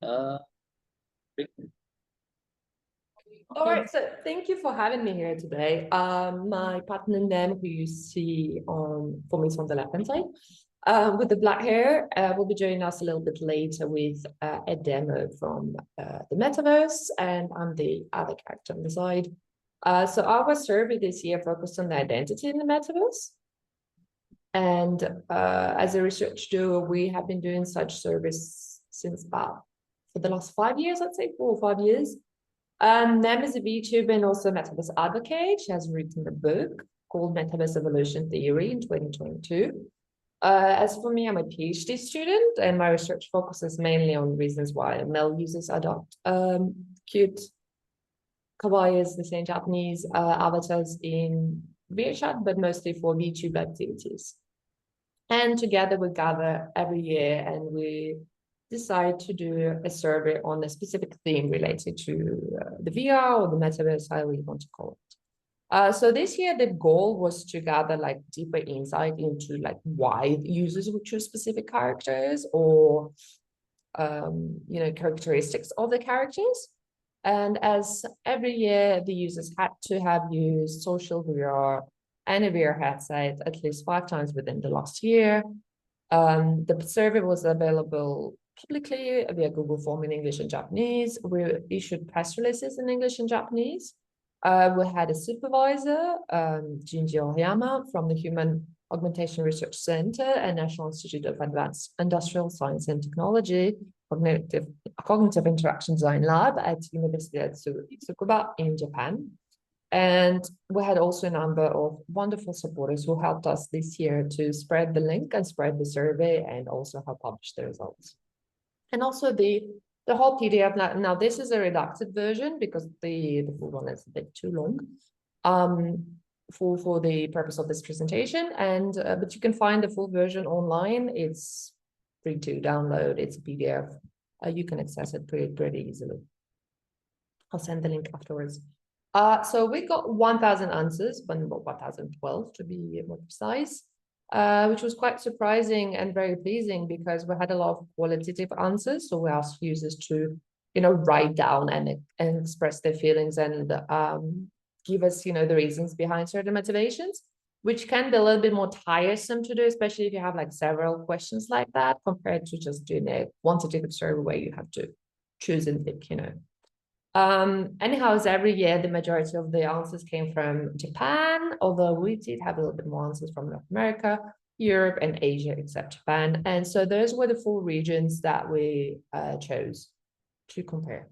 Uh, All right, so thank you for having me here today. My partner Nem, who you see for me is on the left-hand side, with the black hair, will be joining us a little bit later with a demo from the metaverse, and I'm the other character on the side. So our survey this year focused on the identity in the metaverse. And as a research duo, we have been doing such surveys since about, for the last 5 years, I'd say 4 or 5 years. Nem is a VTuber and also a metaverse advocate. She has written a book called Metaverse Evolution Theory in 2022. As for me, I'm a PhD student, and my research focuses mainly on reasons why male users adopt cute kawaii, as they say in Japanese, avatars in VRChat, but mostly for VTube activities. And together we gather every year and we decide to do a survey on a specific theme related to the VR or the metaverse, however you want to call it. So this year, the goal was to gather like deeper insight into like why users would choose specific characters or, characteristics of the characters. And as every year, the users had to have used social VR and a VR headset at least 5 times within the last year. The survey was available publicly via Google Form in English and Japanese. We issued press releases in English and Japanese. We had a supervisor, Jinji Oyama, from the Human Augmentation Research Center and National Institute of Advanced Industrial Science and Technology, Cognitive Interaction Design Lab at University of Tsukuba in Japan. And we had also a number of wonderful supporters who helped us this year to spread the link and spread the survey and also help publish the results. And also the whole PDF, now this is a redacted version because the full one is a bit too long for the purpose of this presentation. And but you can find the full version online. It's free to download. It's a PDF. You can access it pretty easily. I'll send the link afterwards. So we got 1,000 answers, 1,012 to be more precise, which was quite surprising and very pleasing because we had a lot of qualitative answers. So we asked users to, write down and express their feelings and give us, the reasons behind certain motivations, which can be a little bit more tiresome to do, especially if you have like several questions like that compared to just doing a quantitative survey where you have to choose and pick, Anyhow, as every year, the majority of the answers came from Japan, although we did have a little bit more answers from North America, Europe, and Asia, except Japan. And so those were the 4 regions that we chose to compare.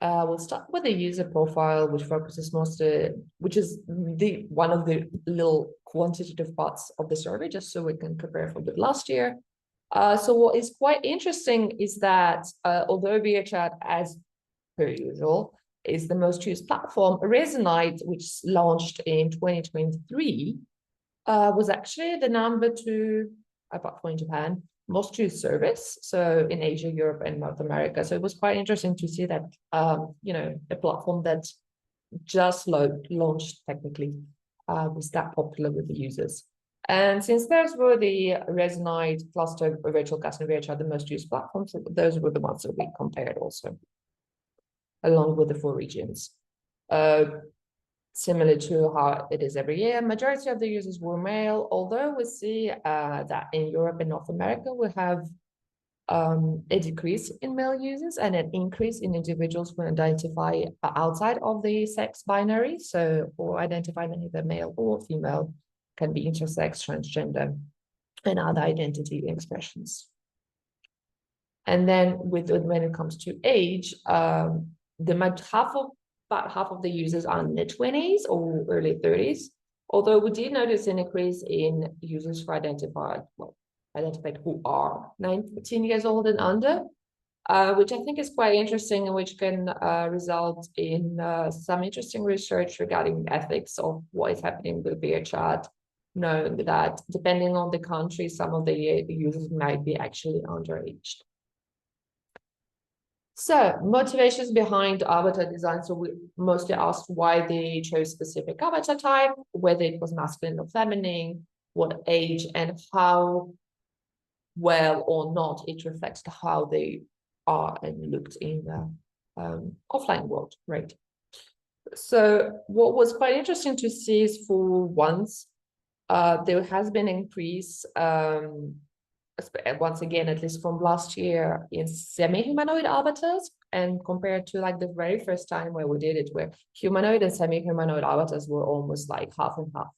We'll start with the user profile, which focuses which is one of the little quantitative parts of the survey, just so we can compare for the last year. So what is quite interesting is that although VRChat, as per usual, is the most used platform, Resonate, which launched in 2023, was actually the number 2, apart from Japan, most used service. So in Asia, Europe, and North America. So it was quite interesting to see that, a platform that just launched technically was that popular with the users. And since those were the Resonate, Cluster, Virtualcast, and VRChat, the most used platforms, those were the ones that we compared also, along with the 4 regions. Similar to how it is every year, majority of the users were male, although we see that in Europe and North America, we have a decrease in male users and an increase in individuals who identify outside of the sex binary, so or identify either male or female, can be intersex, transgender, and other identity expressions. And then when it comes to age, about half of the users are in their 20s or early 30s, although we did notice an increase in users who identified who are 19 years old and under, which I think is quite interesting and which can result in some interesting research regarding ethics of what is happening with VRChat, knowing that depending on the country, some of the users might be actually underaged. So motivations behind avatar design. So we mostly asked why they chose specific avatar type, whether it was masculine or feminine, what age, and how well or not, it reflects how they are and looked in the offline world, right? So what was quite interesting to see is for once, there has been an increase, once again, at least from last year, in semi-humanoid avatars, and compared to like the very first time where we did it, where humanoid and semi-humanoid avatars were almost like half and half.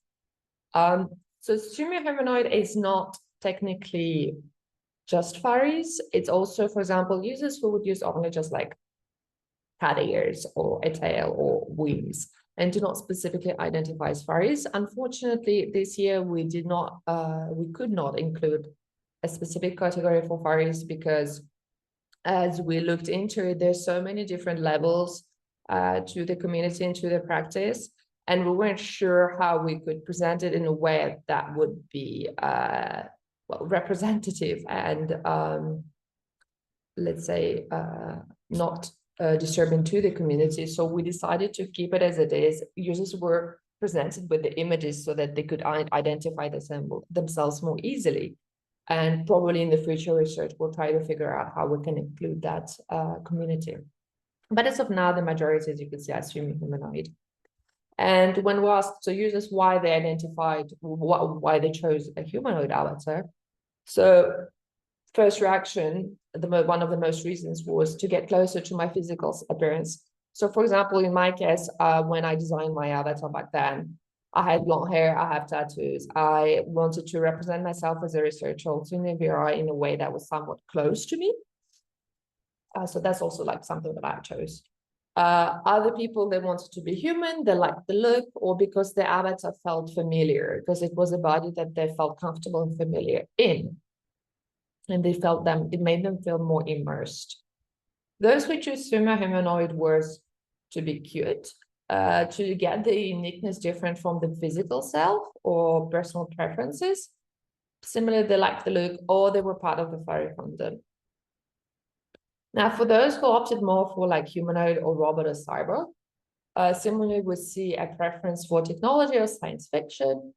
So semi-humanoid is not technically just furries. It's also, for example, users who would use only just like cat ears or a tail or wings, and do not specifically identify as furries. Unfortunately, this year we could not include a specific category for furries because as we looked into it, there's so many different levels to the community and to the practice, and we weren't sure how we could present it in a way that would be well, representative and let's say not disturbing to the community. So we decided to keep it as it is. Users were presented with the images so that they could identify themselves more easily. And probably in the future research, we'll try to figure out how we can include that community. But as of now, the majority, as you can see, are humanoid. And when we asked so users why they identified, why they chose a humanoid avatar, so first reaction, one of the most reasons was to get closer to my physical appearance. So for example, in my case, when I designed my avatar back then, I had blonde hair, I have tattoos. I wanted to represent myself as a researcher also in the VR in a way that was somewhat close to me. So that's also like something that I chose. Other people, they wanted to be human, they liked the look, or because the avatar felt familiar, because it was a body that they felt comfortable and familiar in. And they felt them, it made them feel more immersed. Those who choose humanoid was to be cute, to get the uniqueness different from the physical self or personal preferences. Similarly, they liked the look, or they were part of the furry fandom. Now, for those who opted more for like humanoid or robot or cyber, similarly, we see a preference for technology or science fiction.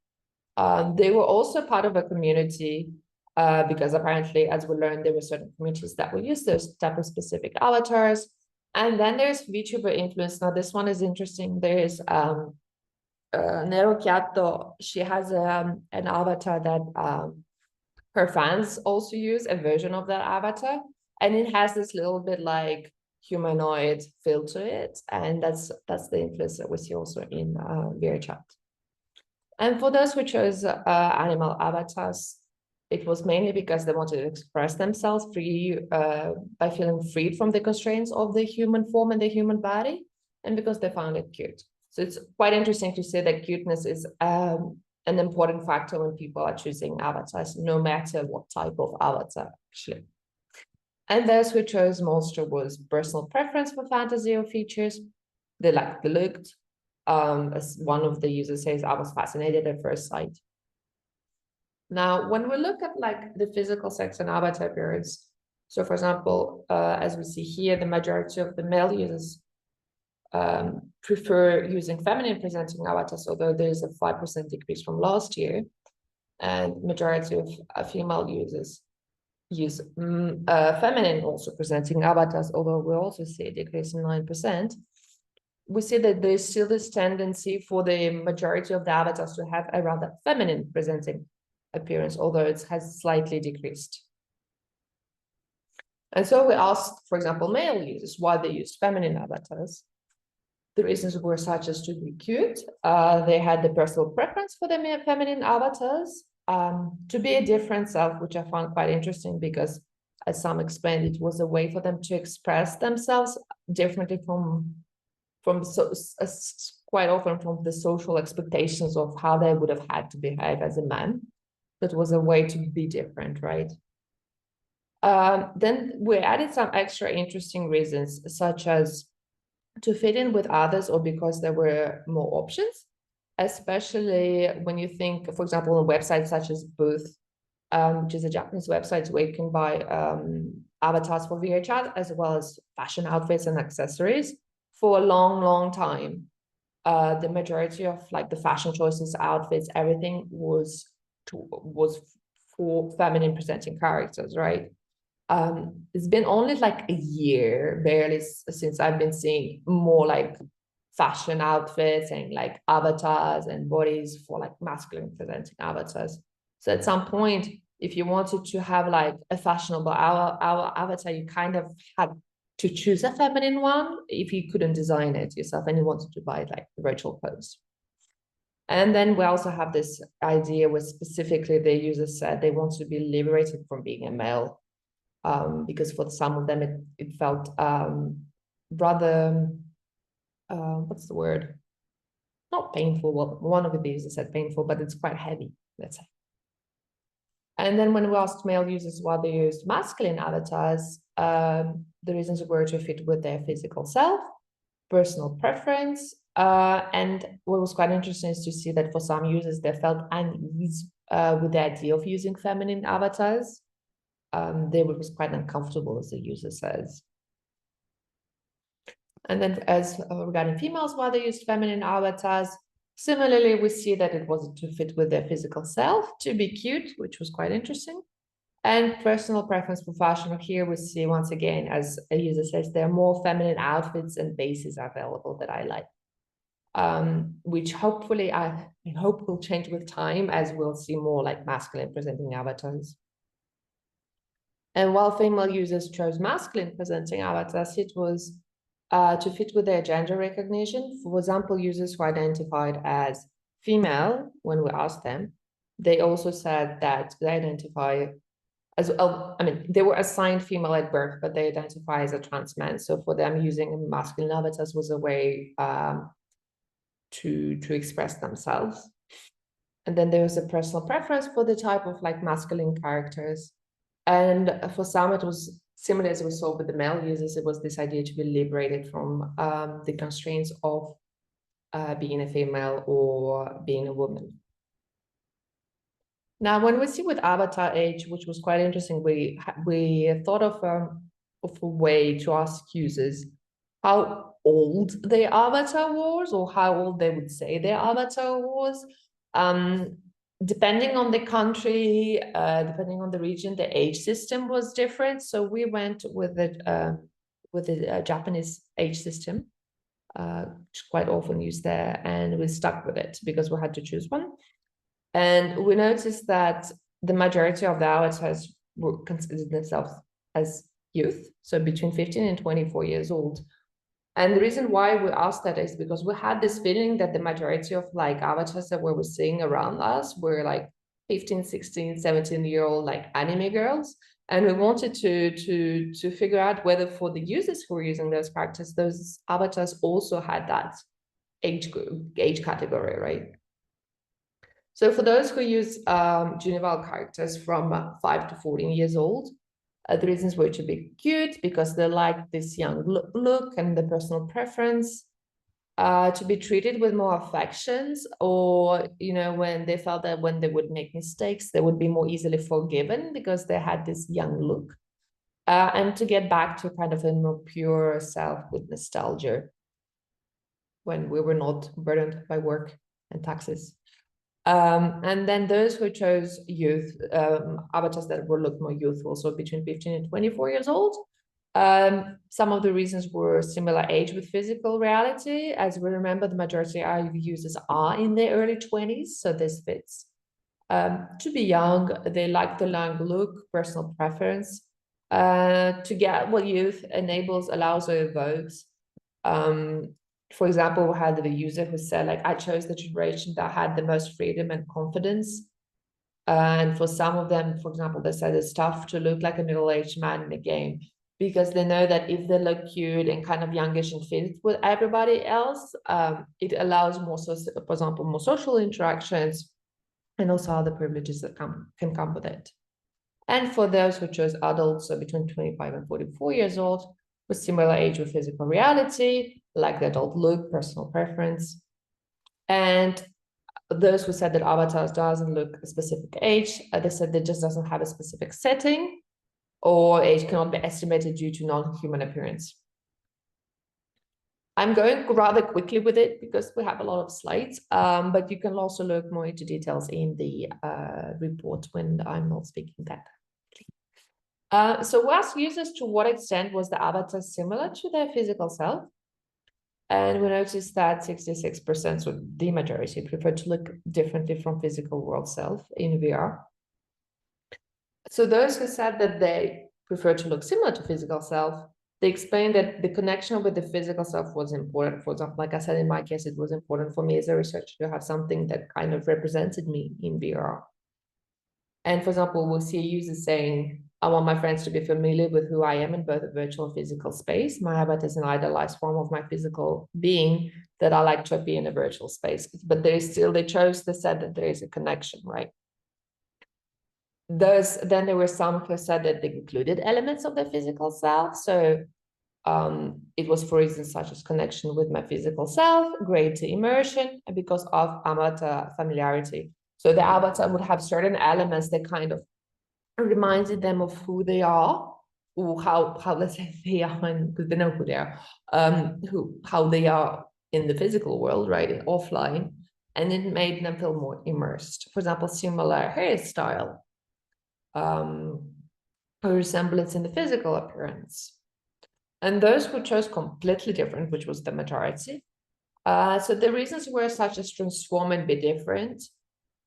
They were also part of a community because apparently, as we learned, there were certain communities that will use those type of specific avatars. And then there's VTuber influence. Now, this one is interesting. There's Nero Chiatto. She has an avatar that her fans also use, a version of that avatar. And it has this little bit like humanoid feel to it. And that's the influence that we see also in VRChat. And for those who chose animal avatars, it was mainly because they wanted to express themselves free by feeling freed from the constraints of the human form and the human body, and because they found it cute. So it's quite interesting to see that cuteness is an important factor when people are choosing avatars, no matter what type of avatar, actually. And those who chose monster was personal preference for fantasy or features. They liked the look. As one of the users says, I was fascinated at first sight. Now, when we look at like the physical sex and avatar appearance, so for example, as we see here, the majority of the male users prefer using feminine presenting avatars, although there's a 5% decrease from last year, and majority of female users use feminine also presenting avatars, although we also see a decrease in 9%. We see that there's still this tendency for the majority of the avatars to have a rather feminine presenting appearance, although it has slightly decreased. And so we asked, for example, male users why they used feminine avatars. The reasons were such as to be cute. They had the personal preference for the feminine avatars, to be a different self, which I found quite interesting because, as some explained, it was a way for them to express themselves differently from quite often from the social expectations of how they would have had to behave as a man. That was a way to be different, right? Then we added some extra interesting reasons, such as to fit in with others or because there were more options, especially when you think, for example, on websites such as Booth, which is a Japanese website where you can buy avatars for VRChat, as well as fashion outfits and accessories. For a long, long time, the majority of like the fashion choices, outfits, everything was for feminine presenting characters, right? It's been only like a year, barely, since I've been seeing more like fashion outfits and like avatars and bodies for like masculine presenting avatars. So at some point, if you wanted to have like a fashionable our avatar, you kind of had to choose a feminine one if you couldn't design it yourself and you wanted to buy like the virtual pose. And then we also have this idea where specifically the users said they want to be liberated from being a male, because for some of them it felt rather, what's the word? Not painful. Well, one of the users said painful, but it's quite heavy, let's say. And then when we asked male users why they used masculine avatars, the reasons were to fit with their physical self, personal preference, and what was quite interesting is to see that for some users, they felt unease with the idea of using feminine avatars. They were quite uncomfortable, as the user says. And then as regarding females, why they used feminine avatars, similarly, we see that it wasn't to fit with their physical self, to be cute, which was quite interesting. And personal preference for fashion, here we see once again, as a user says, there are more feminine outfits and bases available that I like, which hopefully I hope will change with time, as we'll see more like masculine presenting avatars. And while female users chose masculine presenting avatars, it was to fit with their gender recognition. For example, users who identified as female, when we asked them, they also said that they identify as, I mean, they were assigned female at birth, but they identify as a trans man. So for them, using masculine avatars was a way to express themselves. And then there was a personal preference for the type of like masculine characters. And for some, it was similar as we saw with the male users. It was this idea to be liberated from the constraints of being a female or being a woman. Now, when we see with avatar age, which was quite interesting, we thought of a way to ask users how old their avatar was, or how old they would say their avatar was. Depending on the country, depending on the region, the age system was different. So we went with the Japanese age system, which quite often used there, and we stuck with it because we had to choose one. And we noticed that the majority of the avatars were considered themselves as youth, so between 15 and 24 years old. And the reason why we asked that is because we had this feeling that the majority of like avatars that we were seeing around us were like 15, 16, 17-year-old like anime girls. And we wanted to figure out whether for the users who were using those characters, those avatars also had that age group, age category, right? So for those who use Genival characters from 5 to 14 years old, the reasons were to be cute because they like this young look and the personal preference, to be treated with more affections, or, you know, when they felt that when they would make mistakes, they would be more easily forgiven because they had this young look, and to get back to kind of a more pure self with nostalgia when we were not burdened by work and taxes. And then those who chose youth, avatars that would look more youthful, so between 15 and 24 years old. Some of the reasons were similar age with physical reality. As we remember, the majority of users are in their early 20s, so this fits. To be young, they like the young look, personal preference. To get what youth enables, allows, or evokes. For example, we had the user who said, like, I chose the generation that had the most freedom and confidence. And for some of them, for example, they said it's tough to look like a middle-aged man in a game because they know that if they look cute and kind of youngish and fit with everybody else, it allows more, for example, more social interactions and also other privileges that can come with it. And for those who chose adults, so between 25 and 44 years old, with similar age with physical reality, like the adult look, personal preference. And those who said that avatars doesn't look a specific age, they said that just doesn't have a specific setting, or age cannot be estimated due to non-human appearance. I'm going rather quickly with it because we have a lot of slides, but you can also look more into details in the report when I'm not speaking that. So we asked users to what extent was the avatar similar to their physical self? And we noticed that 66%, so the majority, prefer to look differently from physical world self in VR. So those who said that they prefer to look similar to physical self, they explained that the connection with the physical self was important. For example, like I said, in my case, it was important for me as a researcher to have something that kind of represented me in VR. And for example, we'll see users saying, I want my friends to be familiar with who I am in both a virtual and physical space. My avatar is an idealized form of my physical being that I like to be in a virtual space. But they chose to say that there is a connection, right? Then there were some who said that they included elements of their physical self. So it was for reasons such as connection with my physical self, greater immersion, and because of avatar familiarity. So the avatar would have certain elements that kind of reminded them of who they are, or how let's say they are, because they know who they are, how they are in the physical world, right, offline, and it made them feel more immersed. For example, similar hairstyle, a resemblance in the physical appearance. And those who chose completely different, which was the majority. So the reasons were such as transform and be different.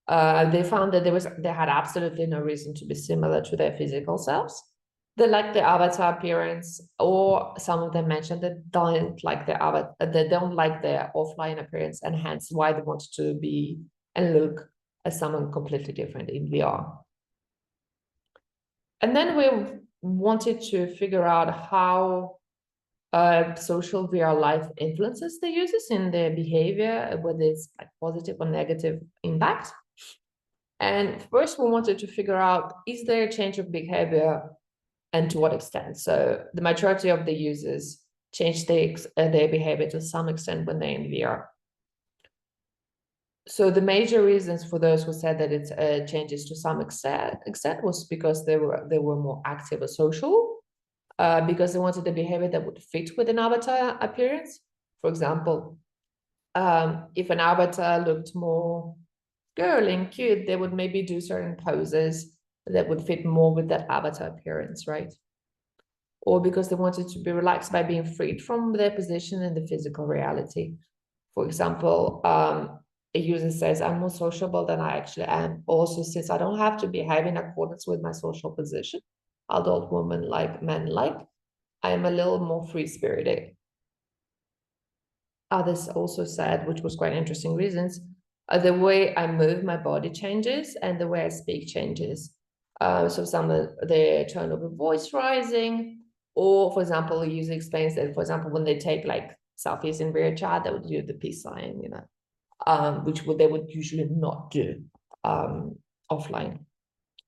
They found that they had absolutely no reason to be similar to their physical selves. They liked the avatar appearance, or some of them mentioned that don't like their they don't like their offline appearance, and hence why they wanted to be and look as someone completely different in VR. And then we wanted to figure out how social VR life influences the users in their behavior, whether it's like positive or negative impact. And first, we wanted to figure out, is there a change of behavior and to what extent? So the majority of the users changed their behavior to some extent when they're in VR. So the major reasons for those who said that it changes to some extent was because they were more active or social, because they wanted a behavior that would fit with an avatar appearance. For example, if an avatar looked more girly and cute, they would maybe do certain poses that would fit more with that avatar appearance, right? Or because they wanted to be relaxed by being freed from their position in the physical reality. For example, a user says, I'm more sociable than I actually am. Also, since I don't have to behave in accordance with my social position, adult women like men like, I am a little more free-spirited. Others also said, which was quite interesting reasons, the way I move my body changes and the way I speak changes. So some of the tone of the voice rising, or for example, the user explains that, for example, when they take like selfies in rear chat, they would do the peace sign, you know, which they would usually not do offline.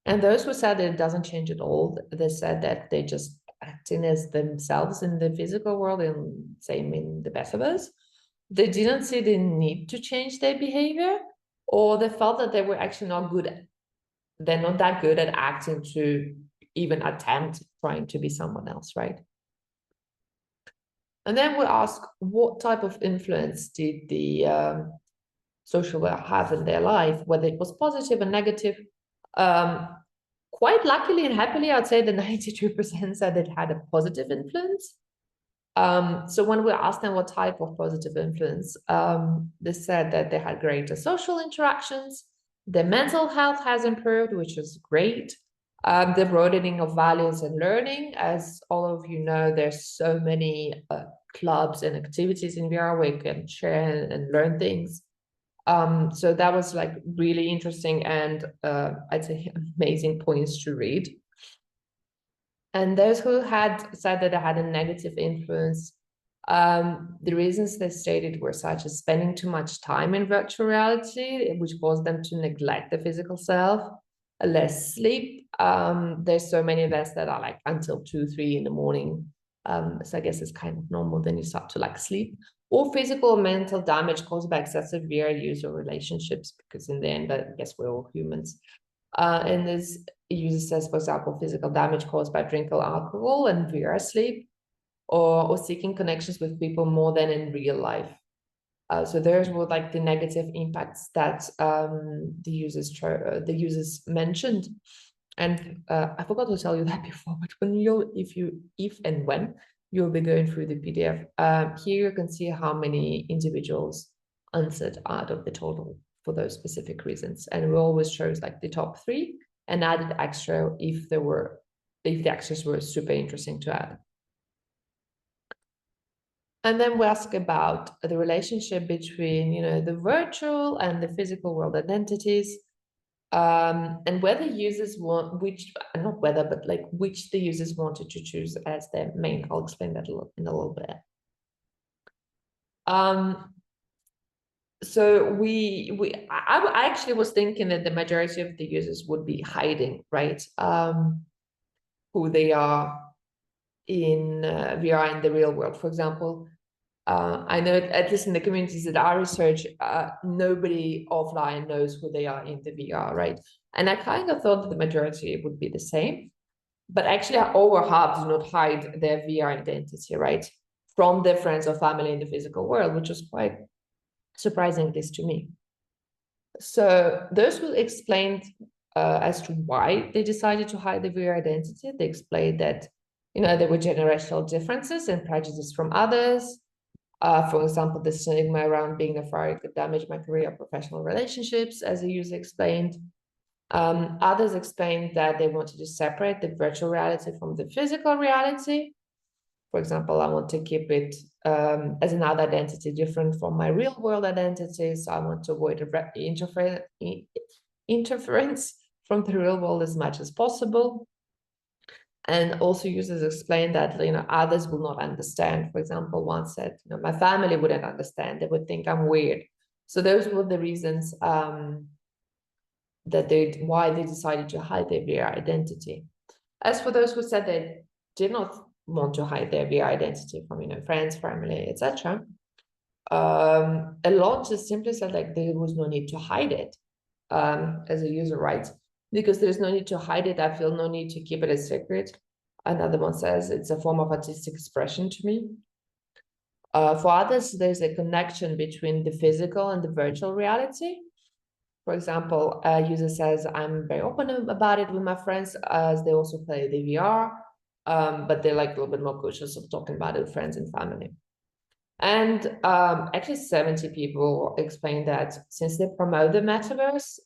And those who said that it doesn't change at all, they said that they just acting as themselves in the physical world, and same in the metaverse. They didn't see the need to change their behavior, or they felt that they were actually not good. They're not that good at acting to even attempt trying to be someone else, right? And then we ask, what type of influence did the social work have in their life, whether it was positive or negative? Quite luckily and happily, I'd say the 92% said it had a positive influence. So when we asked them what type of positive influence, they said that they had greater social interactions, their mental health has improved, which is great. The broadening of values and learning, as all of you know, there's so many clubs and activities in VR where you can share and learn things. So that was like really interesting and I'd say amazing points to read. And those who had said that they had a negative influence, the reasons they stated were such as spending too much time in virtual reality, which caused them to neglect the physical self, less sleep. There's so many events that are like until 2, 3 in the morning. So I guess it's kind of normal, then you start to like sleep. Or physical or mental damage caused by excessive VR use or relationships, because in the end, I guess we're all humans. And this user says, for example, physical damage caused by drinking alcohol and VR sleep. or seeking connections with people more than in real life. So those were like the negative impacts that the users mentioned. And I forgot to tell you that before, but when if and when you'll be going through the PDF, here you can see how many individuals answered out of the total for those specific reasons. And we always chose like the top 3 and added extra if the extras were super interesting to add. And then we ask about the relationship between, the virtual and the physical world identities, and whether users want, not whether, but like which the users wanted to choose as their main. I'll explain that in a little bit. So I actually was thinking that the majority of the users would be hiding, right? Who they are in VR in the real world. For example, I know at least in the communities that I research, nobody offline knows who they are in the VR, right? And I kind of thought that the majority would be the same, but actually over half do not hide their VR identity, right? From their friends or family in the physical world, which was quite surprising, this to me. So those who explained as to why they decided to hide the VR identity, they explained that, there were generational differences and prejudice from others. For example, the stigma around being afraid could damage my career or professional relationships, as the user explained. Others explained that they wanted to separate the virtual reality from the physical reality. For example, I want to keep it as another identity different from my real world identity. So I want to avoid interference from the real world as much as possible. And also users explain that, others will not understand. For example, one said, my family wouldn't understand. They would think I'm weird. So those were the reasons why they decided to hide their VR identity. As for those who said they did not want to hide their VR identity from, friends, family, etc., a lot just simply said like there was no need to hide it, as a user writes. Because there's no need to hide it, I feel no need to keep it a secret. Another one says it's a form of artistic expression to me. For others, there's a connection between the physical and the virtual reality. For example, a user says, I'm very open about it with my friends as they also play the VR, but they're like a little bit more cautious of talking about it with friends and family. And actually 70 people explained that since they promote the metaverse,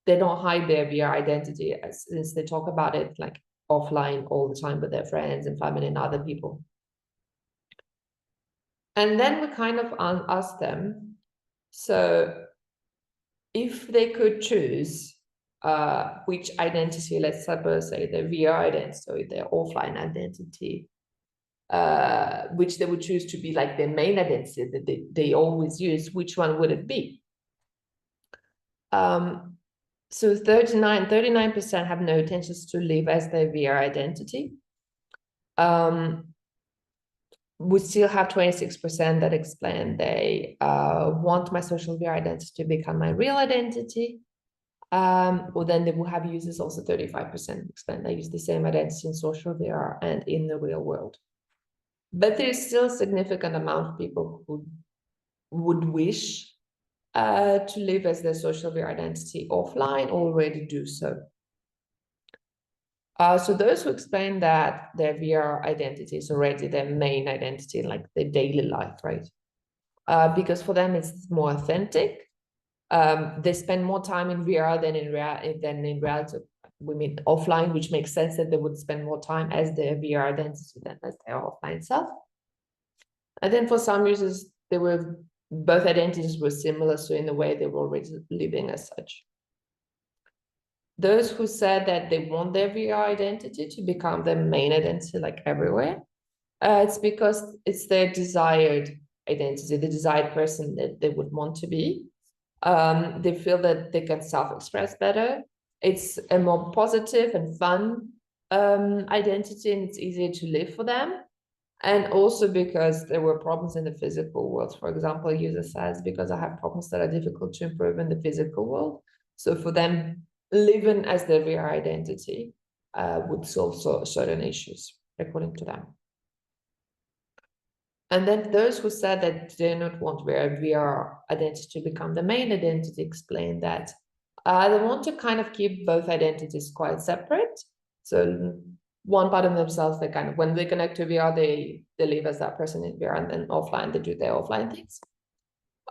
they don't hide their VR identity since they talk about it like offline all the time with their friends and family and other people. And then we kind of asked them, so if they could choose which identity, let's suppose say their VR identity or their offline identity, which they would choose to be like their main identity that they always use, which one would it be? So 39% have no intentions to live as their VR identity. We still have 26% that explain they want my social VR identity to become my real identity. Or then they will have users also 35% explain they use the same identity in social VR and in the real world. But there's still a significant amount of people who would wish to live as their social VR identity offline already do so. So those who explain that their VR identity is already their main identity, like their daily life, right? Because for them it's more authentic. They spend more time in VR than in reality. We mean offline, which makes sense that they would spend more time as their VR identity than as their offline self. And then for some users, both identities were similar, so in a way they were already living as such. Those who said that they want their VR identity to become their main identity, like everywhere, it's because it's their desired identity, the desired person that they would want to be. They feel that they can self-express better. It's a more positive and fun identity, and it's easier to live for them. And also because there were problems in the physical world. For example, a user says, because I have problems that are difficult to improve in the physical world. So for them, living as their VR identity would solve certain issues, according to them. And then those who said that they do not want their VR identity to become the main identity explain that they want to kind of keep both identities quite separate. So one part of themselves, they kind of, when they connect to VR, they live as that person in VR, and then offline, they do their offline things.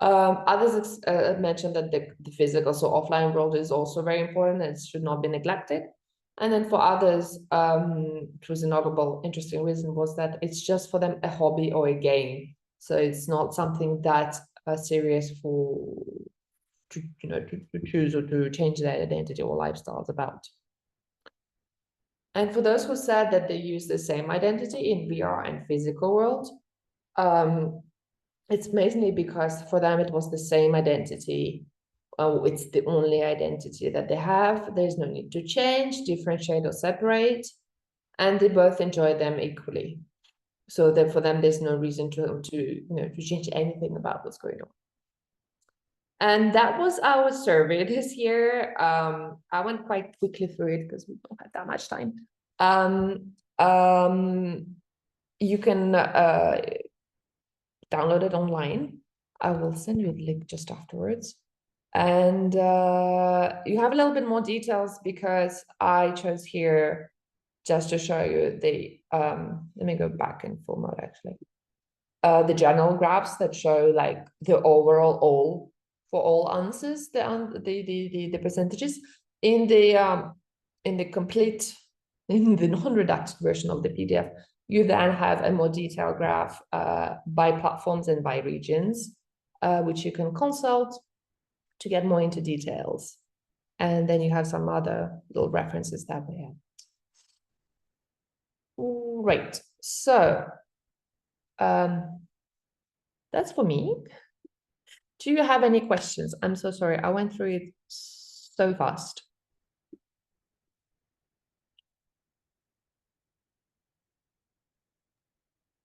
Others mentioned that the physical, so offline world is also very important and should not be neglected. And then for others, which was a notable, interesting reason, was that it's just for them a hobby or a game. So it's not something that serious to choose or to change their identity or lifestyles about. And for those who said that they use the same identity in VR and physical world, it's mainly because for them it was the same identity. It's the only identity that they have. There's no need to change, differentiate, or separate, and they both enjoy them equally. So that for them, there's no reason to change anything about what's going on. And that was our survey this year. I went quite quickly through it because we don't have that much time. You can download it online. I will send you the link just afterwards. And you have a little bit more details because I chose here just to show you the, let me go back in full mode actually. The general graphs that show like the overall for all answers, the percentages in the complete, in the non-redacted version of the PDF. You then have a more detailed graph by platforms and by regions, which you can consult to get more into details. And then you have some other little references that we have. Right, so that's for me. Do you have any questions? I'm so sorry, I went through it so fast.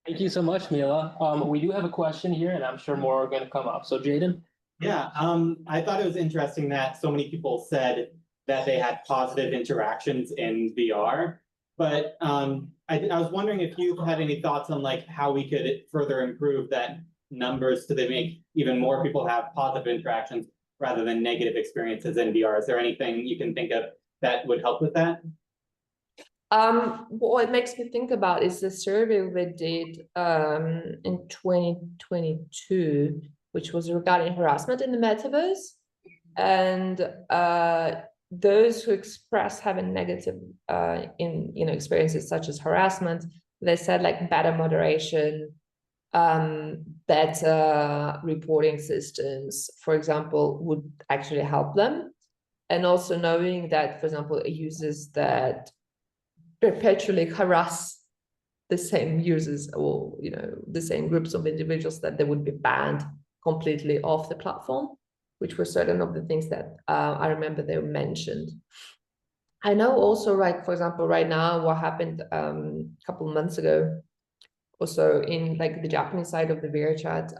Thank you so much, Mila. We do have a question here, and I'm sure more are going to come up. So, Jaden? Yeah, I thought it was interesting that so many people said that they had positive interactions in VR, but I was wondering if you had any thoughts on like how we could further improve that numbers so they make even more people have positive interactions rather than negative experiences in VR. Is there anything you can think of that would help with that? What it makes me think about is the survey we did in 2022, which was regarding harassment in the metaverse. And those who express having negative experiences such as harassment, they said like better moderation, better reporting systems, for example, would actually help them. And also knowing that, for example, users that perpetually harass the same users or the same groups of individuals, that they would be banned completely off the platform, which were certain of the things that I remember they mentioned. I know also, like, for example, right now, what happened a couple of months ago, also in like the Japanese side of the VR chat,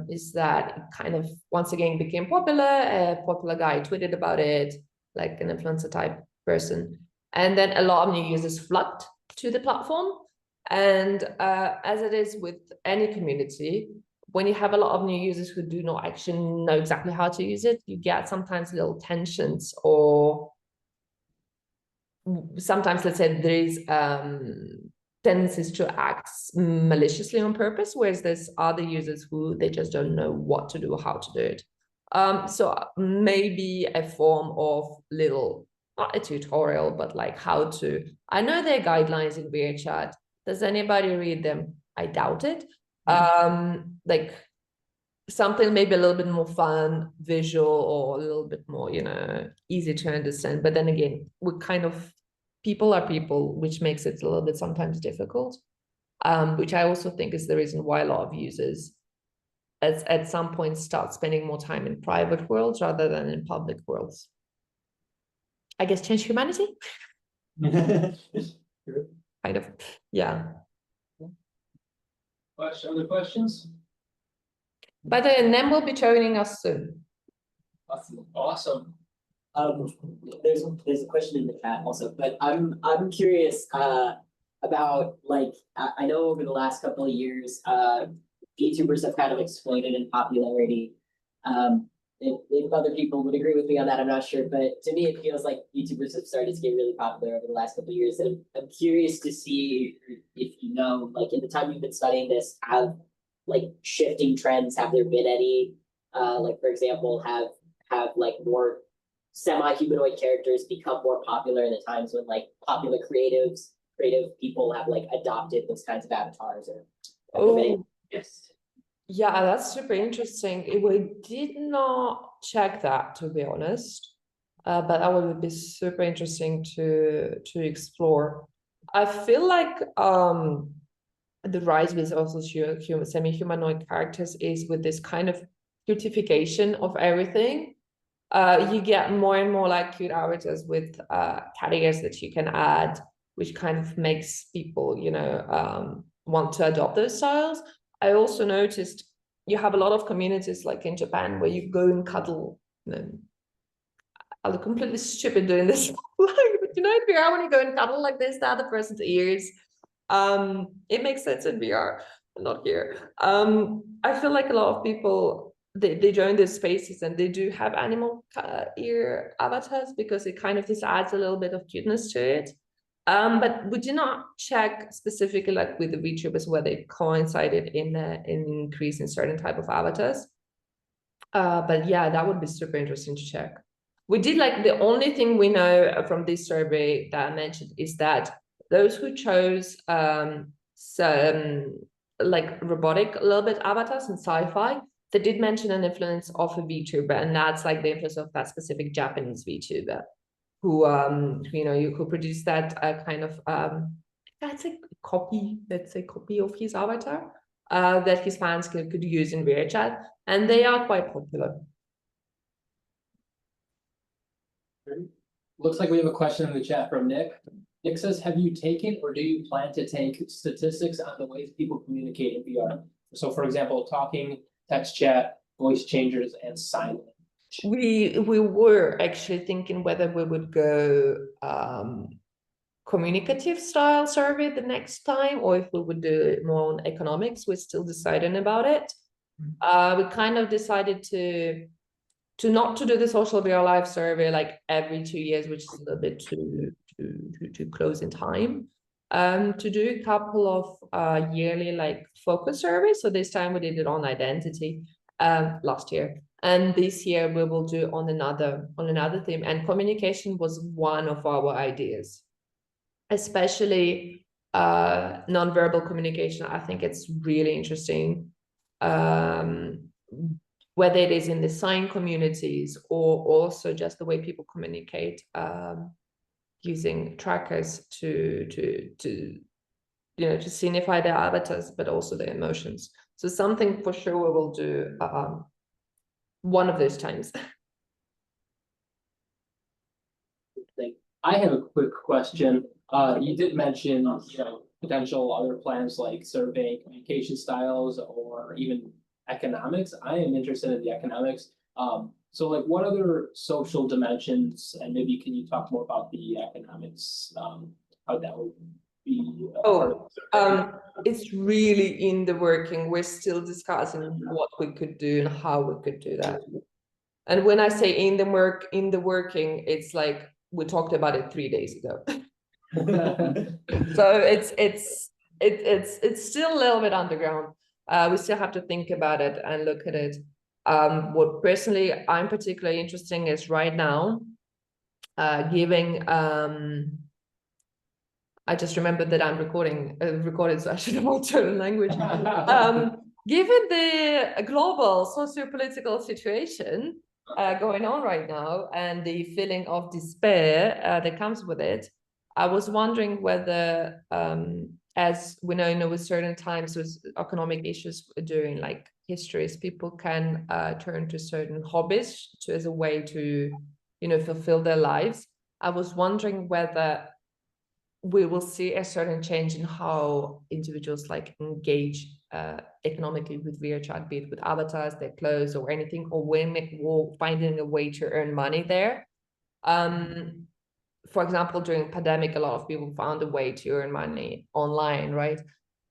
is that it kind of once again became popular. A popular guy tweeted about it, like an influencer type person. And then a lot of new users flocked to the platform. And as it is with any community, when you have a lot of new users who do not actually know exactly how to use it, you get sometimes little tensions, or sometimes, let's say, there is tendencies to act maliciously on purpose, whereas there's other users who they just don't know what to do or how to do it. So maybe a form of little, not a tutorial, but like how to, I know there are guidelines in VR chat. Does anybody read them? I doubt it. Like something maybe a little bit more fun, visual, or a little bit more, easy to understand. But then again, we're kind of, people are people, which makes it a little bit sometimes difficult, which I also think is the reason why a lot of users at some point start spending more time in private worlds rather than in public worlds. I guess change humanity. Kind of, yeah. Other questions? But Nem will be joining us soon. Awesome. There's a question in the chat also, but I'm curious about, like, I know over the last couple of years, VTubers have kind of exploded in popularity. If other people would agree with me on that, I'm not sure, but to me, it feels like VTubers have started to get really popular over the last couple of years. And I'm curious to see if you know, like in the time you've been studying this, have like shifting trends, have there been any, like for example, have like more semi-humanoid characters become more popular in the times when like popular creative people have like adopted those kinds of avatars or yes. Yeah, that's super interesting. We did not check that, to be honest, but that would be super interesting to explore. I feel like the rise with also semi-humanoid characters is with this kind of cutification of everything. You get more and more like cute avatars with categories that you can add, which kind of makes people, want to adopt those styles. I also noticed you have a lot of communities like in Japan where you go and cuddle. I look completely stupid doing this. But in VR, when you go and cuddle like this, the other person's ears. It makes sense in VR, not here. I feel like a lot of people they join these spaces and they do have animal ear avatars because it kind of just adds a little bit of cuteness to it. But we did not check specifically like with the VTubers where they coincided in an increase in certain type of avatars. But yeah, that would be super interesting to check. We did like the only thing we know from this survey that I mentioned is that those who chose some like robotic a little bit avatars and sci-fi, they did mention an influence of a VTuber, and that's like the influence of that specific Japanese VTuber who produced that kind of that's a copy, let's say copy of his avatar that his fans could use in VRChat, and they are quite popular. Looks like we have a question in the chat from Nick. Nick says, have you taken or do you plan to take statistics on the ways people communicate in VR? So for example, talking, text chat, voice changers, and sign language. We were actually thinking whether we would go communicative style survey the next time, or if we would do it more on economics. We're still deciding about it. We kind of decided to not to do the social VR live survey like every 2 years, which is a little bit too close in time. To do a couple of yearly like focus surveys. So this time we did it on identity last year. And this year we will do on another theme. And communication was one of our ideas, especially nonverbal communication. I think it's really interesting, whether it is in the sign communities or also just the way people communicate using trackers to signify their avatars, but also their emotions. So something for sure we will do one of those times. I have a quick question. You did mention, potential other plans like surveying communication styles or even economics. I am interested in the economics. So like what other social dimensions, and maybe can you talk more about the economics, how that would be it's really in the working. We're still discussing what we could do and how we could do that. And when I say in the working, it's like we talked about it 3 days ago. So it's still a little bit underground. We still have to think about it and look at it. What personally I'm particularly interested in is right now giving I just remembered that I'm recorded, so I should have altered language. Given the global socio-political situation going on right now and the feeling of despair that comes with it, I was wondering whether, as we know, with certain times with economic issues during like histories, people can turn to certain hobbies as a way to, fulfill their lives. I was wondering whether we will see a certain change in how individuals like engage economically with VRChat, be it with avatars, their clothes, or anything, or women will finding a way to earn money there. For example, during pandemic, a lot of people found a way to earn money online, right?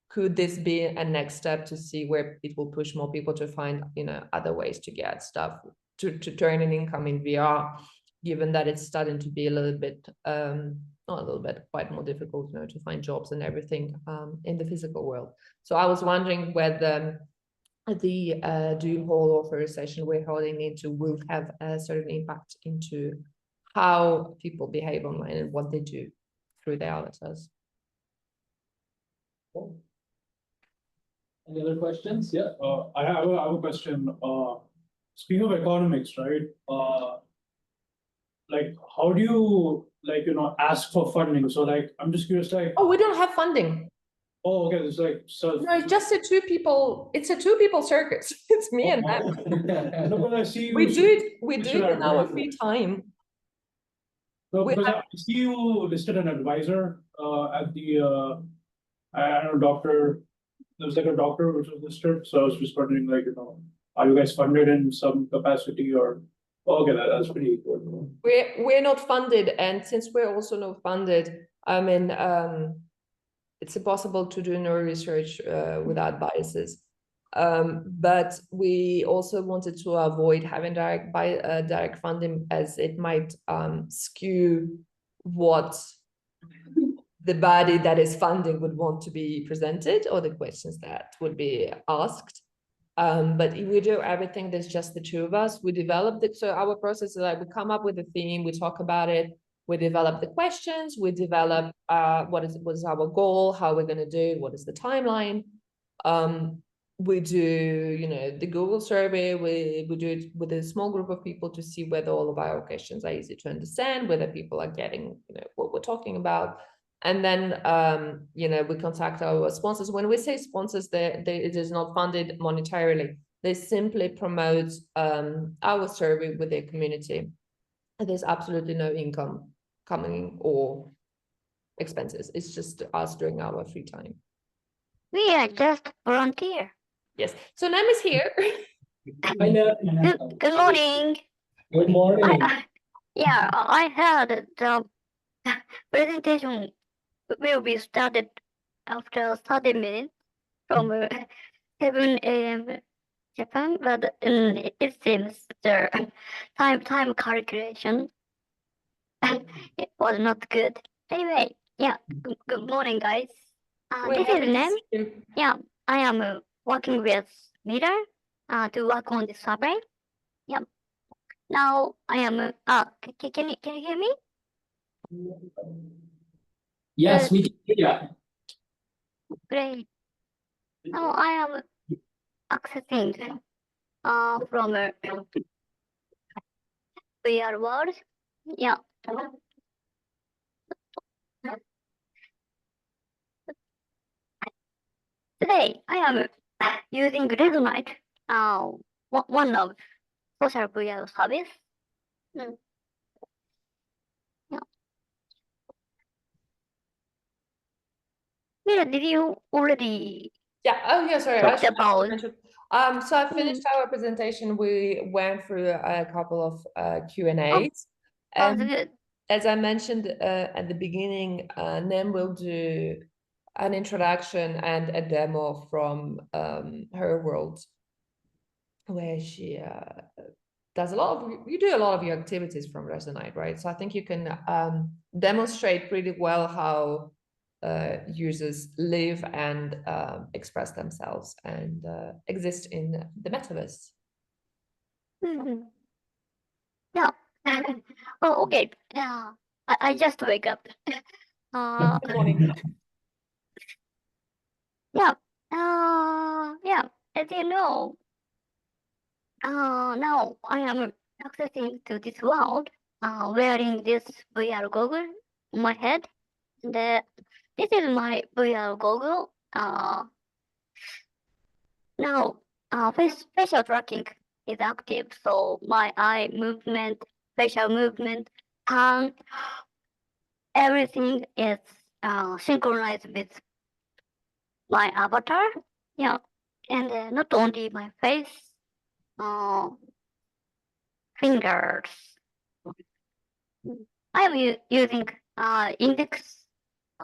could this be a next step to see where it will push more people to find, other ways to get stuff, to turn an income in VR, given that it's starting to be a little bit, not a little bit, quite more difficult, to find jobs and everything in the physical world. So I was wondering whether the Doom Hall authorization we're holding into will have a certain impact into how people behave online and what they do through their avatars. Cool. Any other questions? Yeah. I have a question. Speaking of economics, right? Like, how do you ask for funding? So like, I'm just curious, like, Oh, we don't have funding. oh, okay, it's like, so. No, it's just it's a two people circus. It's me and them. No, but I see We you. do it in our free time. No, we because have- I see you listed an advisor at the I don't know, doctor. There was like a doctor which was listed, so I was just wondering, like, are you guys funded in some capacity or? Oh, okay, that's pretty good. We're not funded, and since we're also not funded, I mean, it's impossible to do no research without biases. But we also wanted to avoid having direct funding, as it might skew what the body that is funding would want to be presented, or the questions that would be asked. But if we do everything, there's just the two of us. We developed it. So our process is like, we come up with a theme, we talk about it, we develop the questions, we develop what is our goal, how we're going to do it, what is the timeline. We do, the Google survey, we do it with a small group of people to see whether all of our questions are easy to understand, whether people are getting, what we're talking about. And then, we contact our sponsors. When we say sponsors, it is not funded monetarily. They simply promote our survey with their community. And there's absolutely no income coming or expenses. It's just us during our free time. We are just volunteer. Yes. So Nam is here. I know. Good morning. Good morning. I heard the presentation will be started after 30 minutes from 7 a.m. Japan, but it seems the time calculation it was not good. Anyway, good morning, guys. This is Nem. Yeah, I am working with Mila to work on this survey. Yeah. Now I am. Can you hear me? Yes, we can hear you. Great. Now I am accessing from a VR world. Yeah. Today I am using Resonate, one of social VR service. Yeah. Mira, did you already Yeah. Oh, yeah. Sorry. talked about? So I finished our presentation. We went through a couple of Q&As. Sounds good. As I mentioned at the beginning, Nem will do an introduction and a demo from her world, where she does you do a lot of your activities from Resonate, right? So I think you can demonstrate pretty well how users live and express themselves and exist in the metaverse. Yeah. Oh, okay. Yeah. I just wake up. Good morning. Yeah. As you know, now I am accessing to this world, wearing this VR goggle on my head. And this is my VR goggle. Now, facial tracking is active, so my eye movement, facial movement, tongue, everything is synchronized with my avatar. Yeah, and not only my face, fingers. I am using index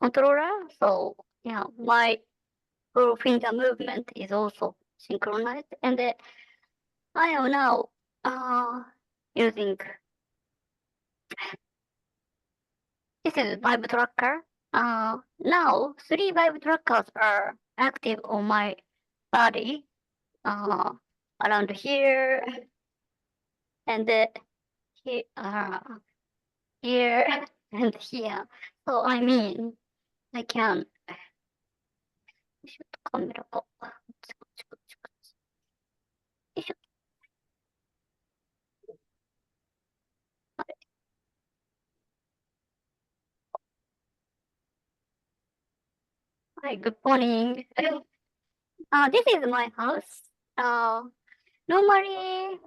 controller, so yeah, my full finger movement is also synchronized, and I am now using this is vibe tracker. Now 3 vibe trackers are active on my body, around here and here, here and here. So I mean, I can. カメラが。よいしょ。Hi, good morning. This is my house. Normally,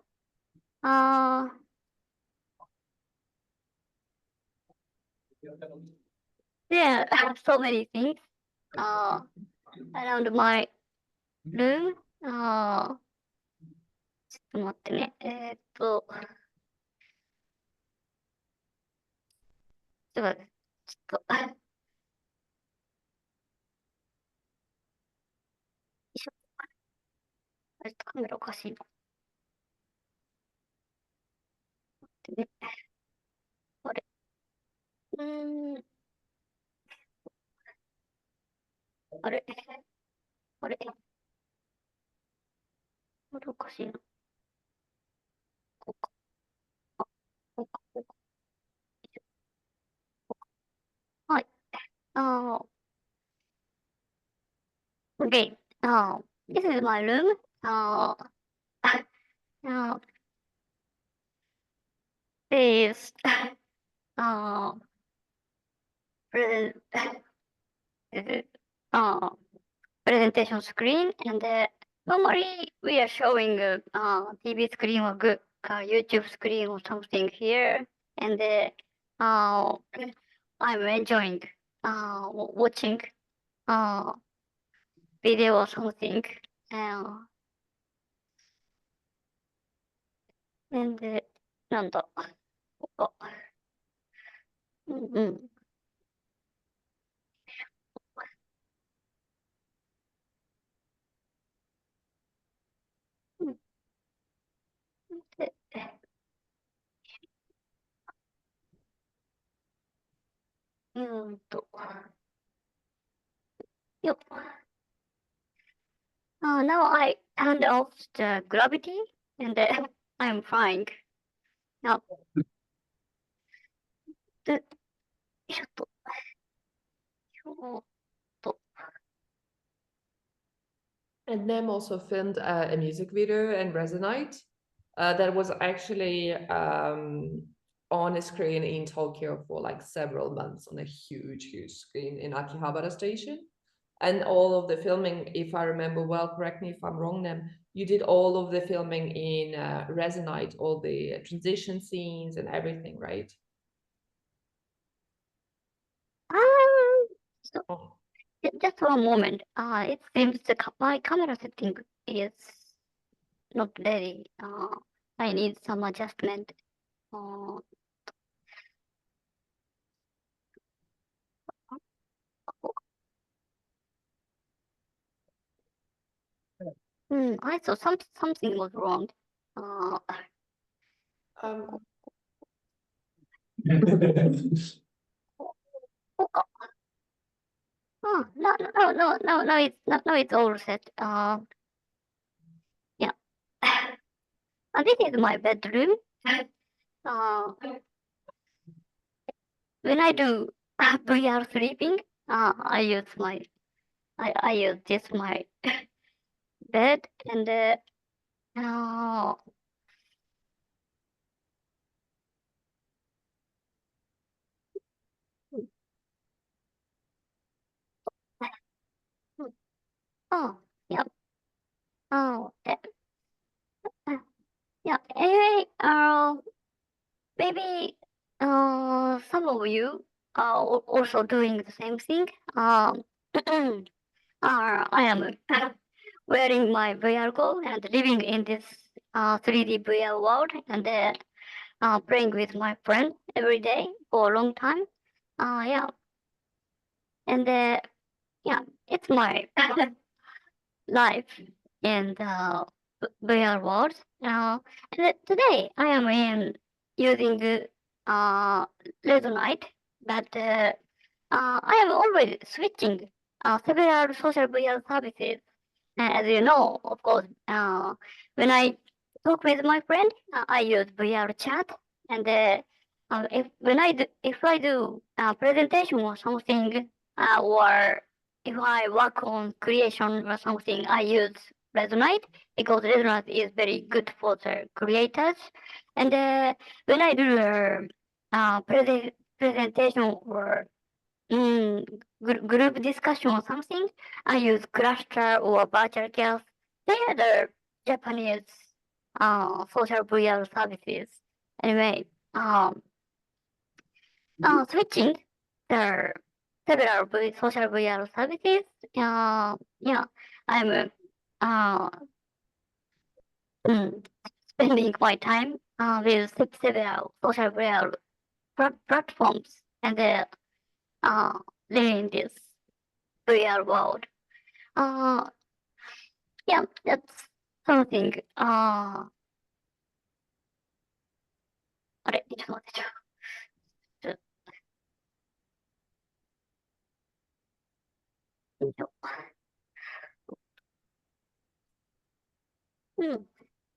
there are so many things around my room. ちょっと待ってね。ちょっと待って、ちょっと。よいしょ。あれ、カメラおかしいな。待ってね。あれ。あれ。あれ。あれおかしいな。こうか。あ、こうか、こうか。はい。Okay. This is my room. This present, presentation screen, and normally we are showing TV screen or good YouTube screen or something here, and I'm enjoying watching video or something. And なんだ、ここか。で、よっ。Now I turned off the gravity and I'm flying. Now, で、ちょっと、And them also filmed a music video in Resonate that was actually on a screen in Tokyo for like several months on a huge, huge screen in Akihabara Station. And all of the filming, if I remember well, correct me if I'm wrong, Nem, you did all of the filming in Resonate, all the transition scenes and everything, right? So, just one moment. It seems my camera setting is not ready. I need some adjustment. I thought something was wrong. Oh, no, it's all set. Yeah. This is my bedroom. When I do VR sleeping, I use this my bed and yeah. Yeah. Anyway, maybe some of you are also doing the same thing. I am wearing my VR goggles and living in this 3D VR world and playing with my friend every day for a long time. Yeah. And yeah, it's my life in the VR world. And today I am using Resonate, but I am always switching several social VR services. As you know, of course, when I talk with my friend, I use VR chat, and if I do a presentation or something, or if I work on creation or something, I use Resonate because Resonate is very good for the creators. And when I do a presentation or group discussion or something, I use Cluster or Virtual Chaos. They are the Japanese social VR services. Anyway, switching the several social VR services. Yeah, I'm spending my time with several social VR platforms and learning this VR world. Yeah, that's something. あれ、ちょっと待って、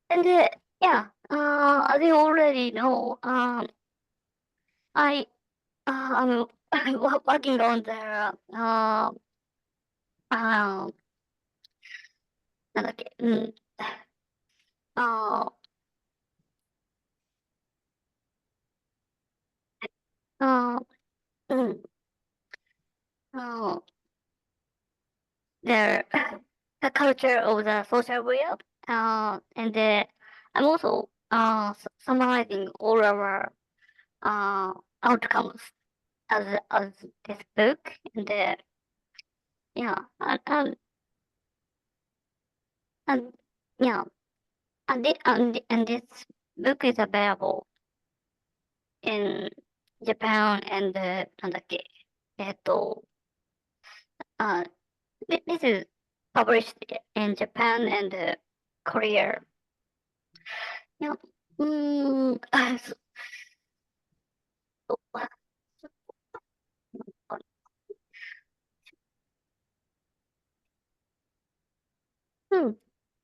And yeah, as you already know, I'm working on the なんだっけ、the the culture of the social web, and I'm also summarizing all our outcomes as this book, and yeah, and yeah, and this book is available in Japan and なんだっけ、this is published in Japan and Korea. Yeah.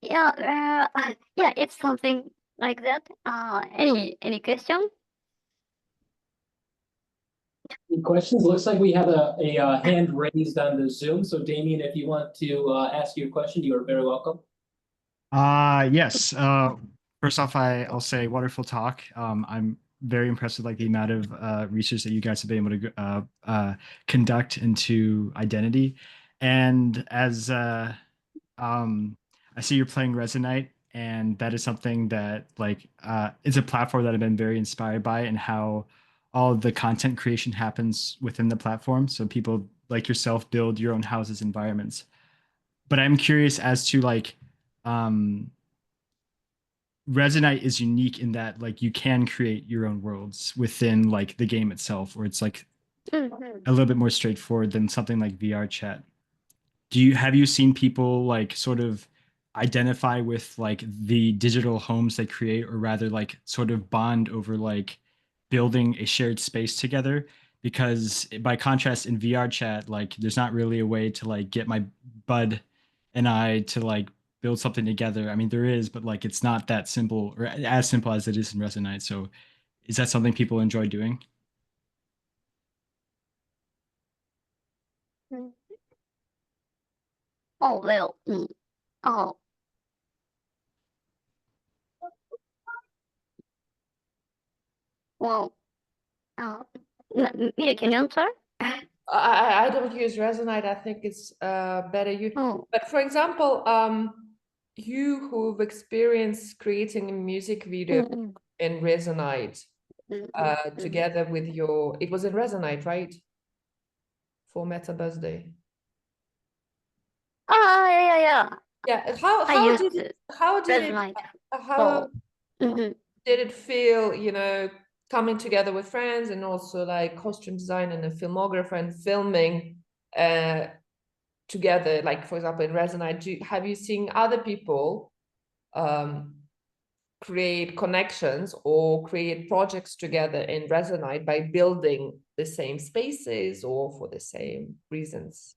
Yeah, yeah, it's something like that. Any question? Any questions? Looks like we have a hand raised on the Zoom. So Damien, if you want to ask your question, you are very welcome. Yes. First off, I'll say wonderful talk. I'm very impressed with like the amount of research that you guys have been able to conduct into identity. And as I see you're playing Resonate, and that is something that like is a platform that I've been very inspired by, and how all of the content creation happens within the platform. So people like yourself build your own houses, environments. But I'm curious as to like Resonate is unique in that like you can create your own worlds within like the game itself, or it's like a little bit more straightforward than something like VR chat. Have you seen people like sort of identify with like the digital homes they create, or rather like sort of bond over like building a shared space together? Because by contrast, in VR chat, like there's not really a way to like get my bud and I to like build something together. I mean, there is, but like it's not that simple, or as simple as it is in Resonate. So is that something people enjoy doing? Oh, well, oh, well, Mila, can you answer? I don't use Resonate. I think it's better you. Oh. But for example, you who've experienced creating a music video in Resonate, together with your, it was in Resonate, right? For Metaverse Day. Yeah. Yeah. Resonate. How did it feel, you know, coming together with friends and also like costume design and a filmographer and filming together, like for example, in Resonite, have you seen other people create connections or create projects together in Resonite by building the same spaces or for the same reasons?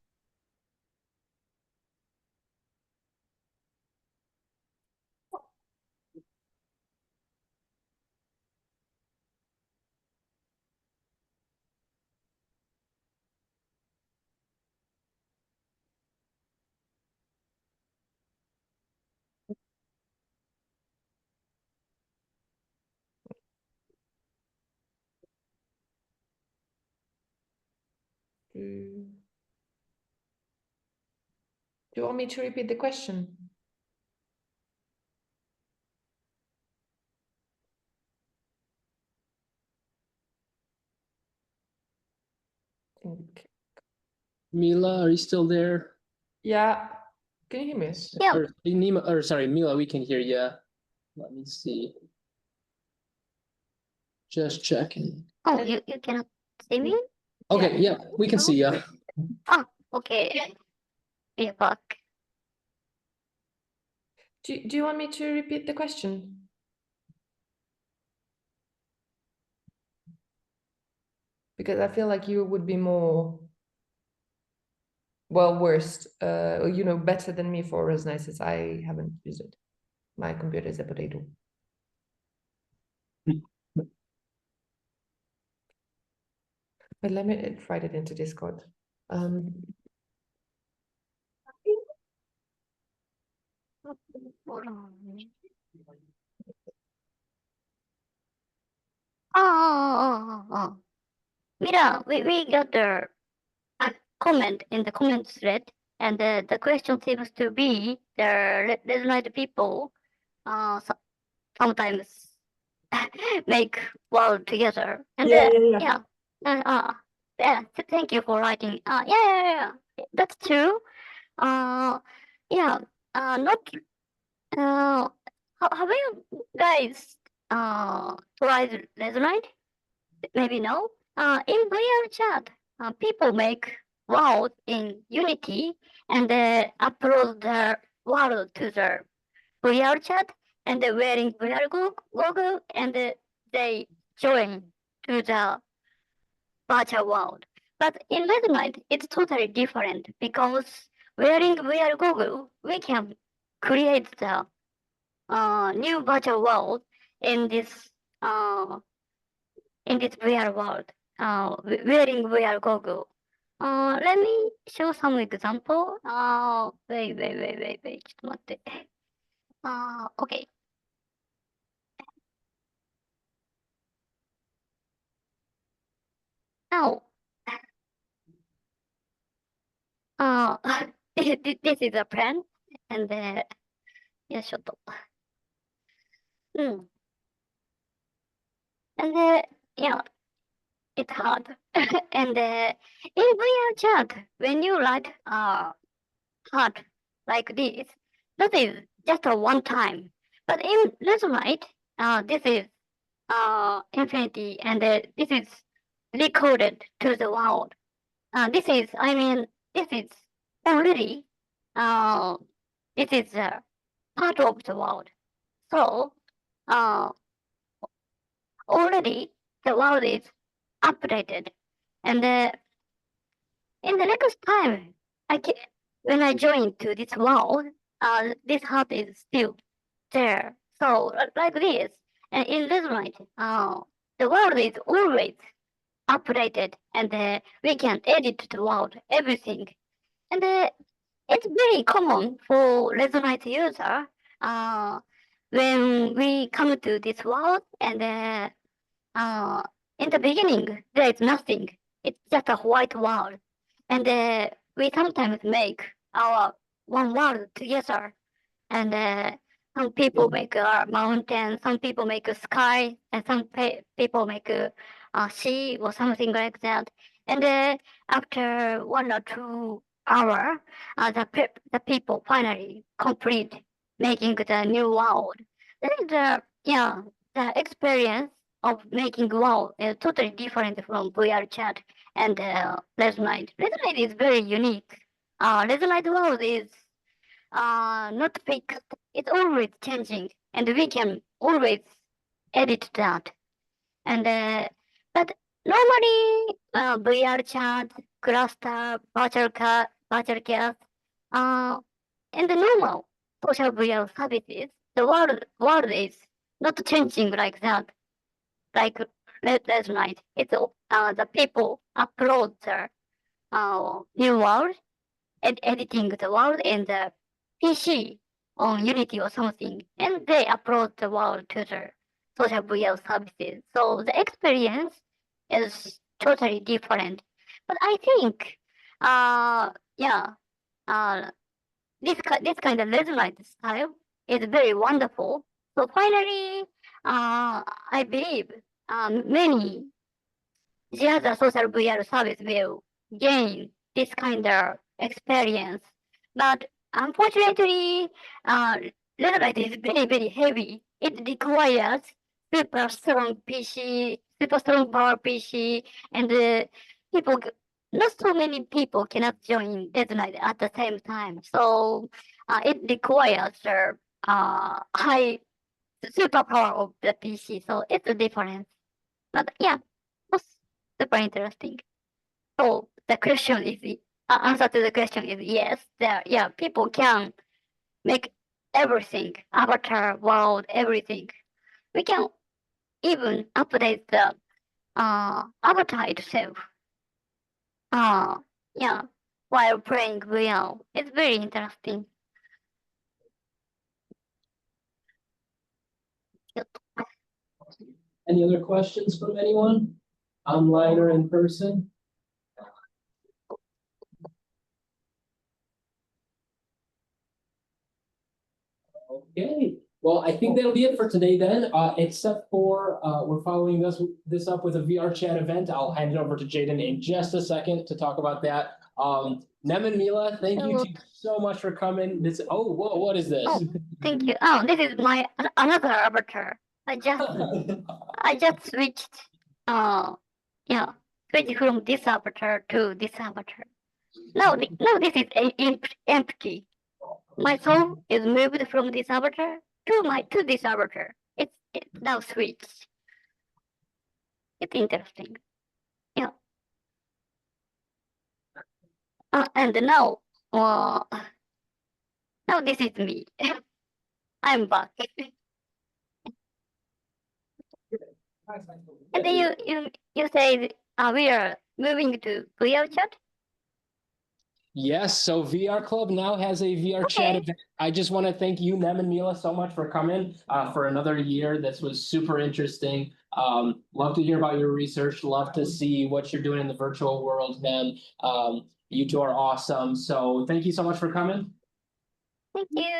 Do you want me to repeat the question? Okay. Mila, are you still there? Yeah, can you hear me? Yeah. Or Nima, or sorry, Mila, we can hear you. Let me see. Just checking. Oh, you cannot see me? Okay, yeah, we can see you. Oh, okay. We are back. Do you want me to repeat the question? Because I feel like you would be more well versed, you know, better than me for Resonate since I haven't used it. My computer is a potato. But let me write it into Discord. Oh. Mira, we got the comment in the comment thread, and the question seems to be the Resonate people sometimes make world together. And yeah. Thank you for writing. Yeah. That's true. Yeah. Not. Have you guys tried Resonate? Maybe no. In VR chat, people make world in Unity and upload their world to their VR chat, and they're wearing VR goggle, and they join to the virtual world. But in Resonate, it's totally different because wearing VR goggle, we can create the new virtual world in this VR world. Wearing VR goggle. Let me show some example. Wait. ちょっと待って。Okay. Now, this is a plan, and yeah, shut up. And yeah, it's hard. And in VR chat, when you write hard like this, that is just a one time. But in Resonate, this is infinity, and this is recorded to the world. This is already, this is part of the world. So, already the world is updated, and in the next time, when I join to this world, this heart is still there. So like this, and in Resonate, the world is always updated, and we can edit the world, everything, and it's very common for Resonate user. When we come to this world, and in the beginning there is nothing. It's just a white world, and we sometimes make our one world together, and some people make a mountain, some people make a sky, and some people make a sea or something like that. And after 1 or 2 hours, the people finally complete making the new world. That is the experience of making world is totally different from VR chat and Resonate. Resonate is very unique. resonate world is not fixed. It's always changing, and we can always edit that. And but normally VR chat, cluster, virtual cast, and the normal social VR services, the world is not changing like that. Like last night, it's the people upload their new world and editing the world in the PC on Unity or something, and they upload the world to the social VR services. So the experience is totally different. But I think, yeah, this kind of resonate style is very wonderful. So finally, I believe many the other social VR service will gain this kind of experience. But unfortunately, Redlight is very heavy. It requires super strong PC, super strong power PC, and people, not so many people cannot join Redlight at the same time. So it requires high superpower of the PC. So it's a difference. But yeah, was super interesting. So the question is, answer to the question is yes. Yeah, people can make everything, avatar, world, everything. We can even update the avatar itself. Yeah, while playing VR. It's very interesting. Any other questions from anyone? Online or in person? Okay, well, I think that'll be it for today then, except for, we're following this up with a VR chat event. I'll hand it over to Jaden in just a second to talk about that. Nem and Mila, thank you so much for coming. Oh, whoa, what is this? Oh, thank you. Oh, this is my another avatar. I just switched. Yeah, switched from this avatar to this avatar. No, this is empty. My soul is moved from this avatar to this avatar. It's now switched. It's interesting. Yeah. And now, now this is me. I'm back. And then you say we are moving to VR chat. Yes, so VR Club now has a VR chat event. I just want to thank you, Nem and Mila, so much for coming for another year. This was super interesting. Love to hear about your research. Love to see what you're doing in the virtual world, Nem. You two are awesome. So thank you so much for coming. Thank you.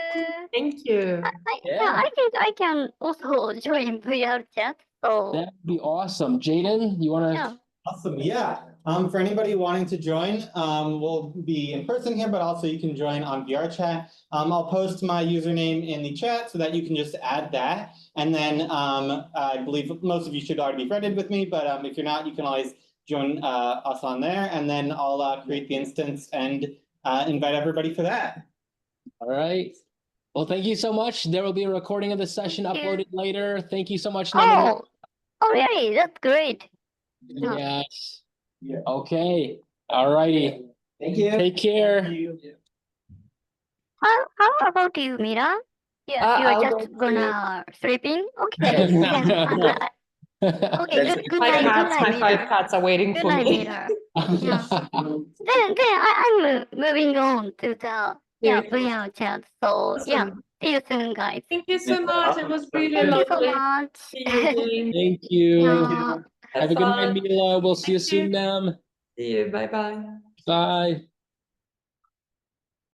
Thank you. Yeah, I think I can also join VR chat. So that'd be awesome. Jaden, you want to? yeah. Awesome, yeah. For anybody wanting to join, we'll be in person here, but also you can join on VR chat. I'll post my username in the chat so that you can just add that. And then I believe most of you should already be friended with me, but if you're not, you can always join us on there, and then I'll create the instance and invite everybody for that. All right. Well, thank you so much. There will be a recording of the session uploaded later. Thank you so much. Oh, really? That's great. Yes. Yeah. Okay. All righty. Thank you. Take care. How about you, Mila? Yeah, you are just gonna sleeping? Okay. Okay, good My night, 5 cats are waiting Good for night, me. Mila. Yeah. Then I'm moving on to the VR chat. So yeah, see you soon, guys. Thank you so much. It was really Thank you so lovely. much. See you again. Thank you. Yeah. Have a good night, Mila. We'll see you soon, Nem. See you. Bye-bye. Bye.